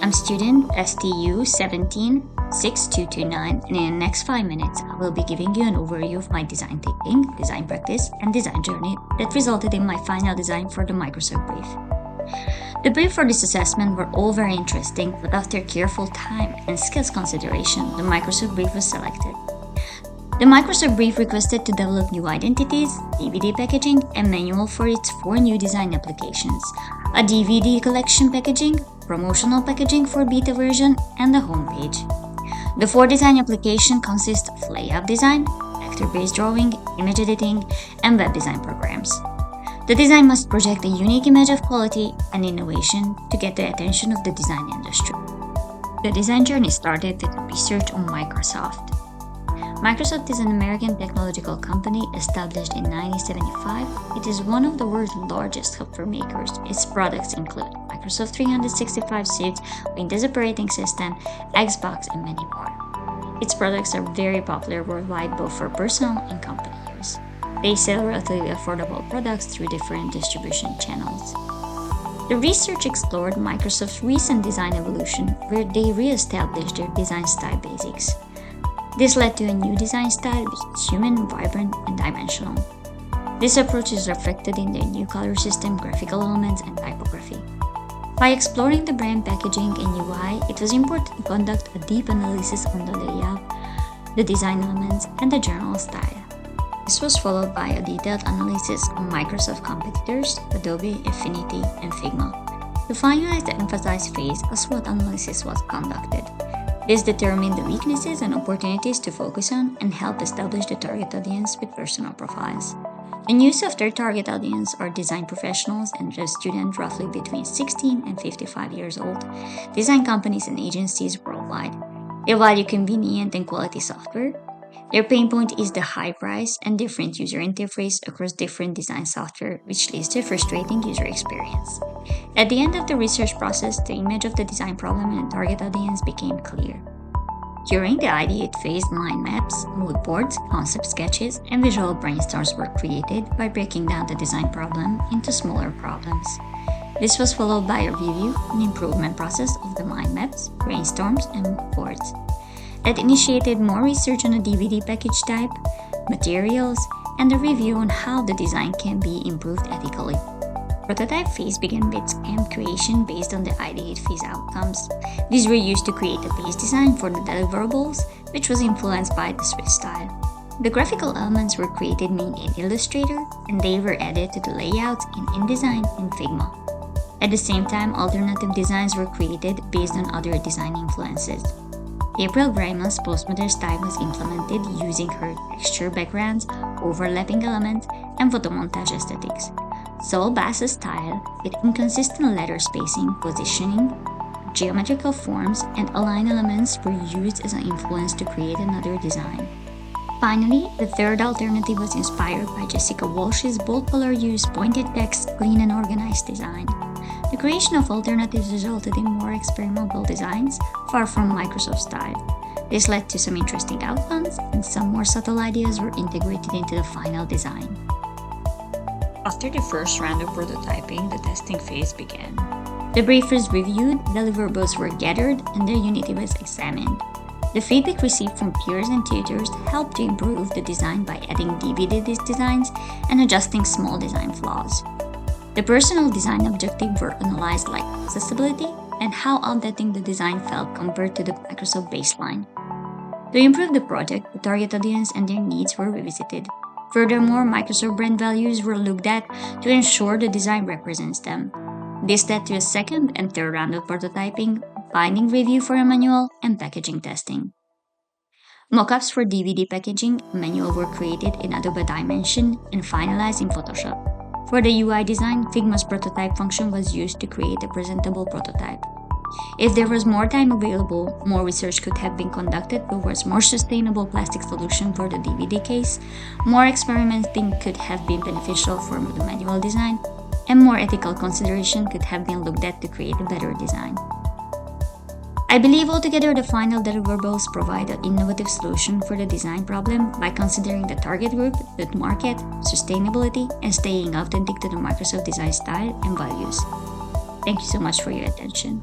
I'm student STU 176229, and in the next 5 minutes, I will be giving you an overview of my design thinking, design practice, and design journey that resulted in my final design for the Microsoft brief. The brief for this assessment were all very interesting, but after careful time and skills consideration, the Microsoft brief was selected. The Microsoft brief requested to develop new identities, DVD packaging, and manual for its 4 new design applications: a DVD collection packaging, promotional packaging for beta version, and a homepage. The 4 design application consist of layout design, vector-based drawing, image editing, and web design programs. The design must project a unique image of quality and innovation to get the attention of the design industry. The design journey started with research on Microsoft. Microsoft is an American technological company established in 1975. It is one of the world's largest software makers. Its products include Microsoft 365 suite, Windows operating system, Xbox, and many more. Its products are very popular worldwide, both for personal and company use. They sell relatively affordable products through different distribution channels. The research explored Microsoft's recent design evolution, where they re-established their design style basics. This led to a new design style which is human, vibrant, and dimensional. This approach is reflected in their new color system, graphical elements, and typography. By exploring the brand packaging and UI, it was important to conduct a deep analysis on the layout, the design elements, and the general style. This was followed by a detailed analysis on Microsoft competitors, Adobe, Affinity, and Figma. To finalize the emphasized phase, a SWOT analysis was conducted. This determined the weaknesses and opportunities to focus on and help establish the target audience with personal profiles. The new software target audience are design professionals and students roughly between 16 and 55 years old, design companies and agencies worldwide. They value convenient and quality software. Their pain point is the high price and different user interface across different design software, which leads to a frustrating user experience. At the end of the research process, the image of the design problem and target audience became clear. During the ideate phase, mind maps, mood boards, concept sketches, and visual brainstorms were created by breaking down the design problem into smaller problems. This was followed by a review and improvement process of the mind maps, brainstorms, and mood boards. That initiated more research on the DVD package type, materials, and a review on how the design can be improved ethically. Prototype phase began with scheme creation based on the ideate phase outcomes. These were used to create a base design for the deliverables, which was influenced by the Swiss style. The graphical elements were created in Illustrator, and they were added to the layouts in InDesign and Figma. At the same time, alternative designs were created based on other design influences. April Graiman's postmodern style was implemented using her texture backgrounds, overlapping elements, and photomontage aesthetics. Saul Bass's style, with inconsistent letter spacing, positioning, geometrical forms, and align elements were used as an influence to create another design. Finally, the third alternative was inspired by Jessica Walsh's bold color use, pointed text, clean and organized design. The creation of alternatives resulted in more experimental designs, far from Microsoft style. This led to some interesting outcomes, and some more subtle ideas were integrated into the final design. After the first round of prototyping, the testing phase began. The brief was reviewed, deliverables were gathered, and their unity was examined. The feedback received from peers and tutors helped to improve the design by adding DVD designs and adjusting small design flaws. The personal design objectives were analyzed, like accessibility and how outdated the design felt compared to the Microsoft baseline. To improve the project, the target audience and their needs were revisited. Furthermore, Microsoft brand values were looked at to ensure the design represents them. This led to a second and third round of prototyping, binding review for a manual, and packaging testing. Mockups for DVD packaging manual were created in Adobe Dimension and finalized in Photoshop. For the UI design, Figma's prototype function was used to create a presentable prototype. If there was more time available, more research could have been conducted towards more sustainable plastic solution for the DVD case, more experimenting could have been beneficial for the manual design, and more ethical consideration could have been looked at to create a better design. I believe altogether the final deliverables provide an innovative solution for the design problem by considering the target group, the market, sustainability, and staying authentic to the Microsoft design style and values. Thank you so much for your attention.